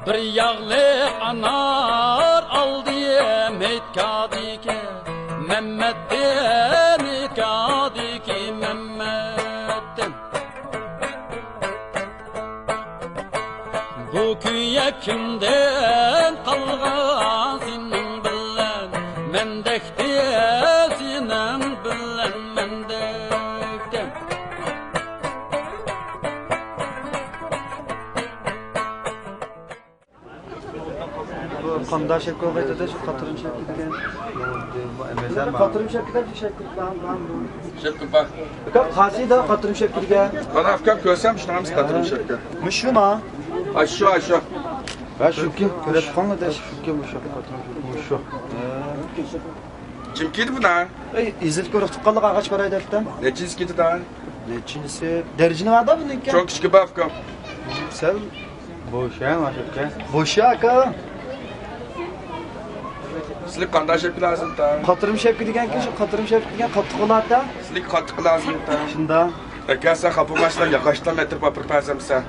Bir yağlı anar aldı Mekka'daki Mehmet'ten Mekka'daki Mehmet'ten. Bu köye kimden kalgan senin bilen mendekti senin bilen mendekten. Kanda şekil kaydı şu katırım şekli diyen. Bu katırım şekli de şekil Şekil bak. Hasi da katırım şekli diyen. Bana afkar görsem şunamız katırım şekil. Müşüm ha? Aşağı. Ben şu ki köret kanlı da şu ki bu şekil katırım şu. Kim kedi bu da? İzil körük tıkalık ağaç var aydaktım. Ne çiz kedi da? Neçinisi dercini var da bunun ki. Çok küçük bafka. Sen boş ya maşallah. Boş ya ka. Silik kanda şekil lazım da. Katırım şekli diyen ki şu katırım şekli diyen katı olar da. Silik katkı lazım da. Şunda. Ekersen kapı baştan yakaştan metre papır perzem sen.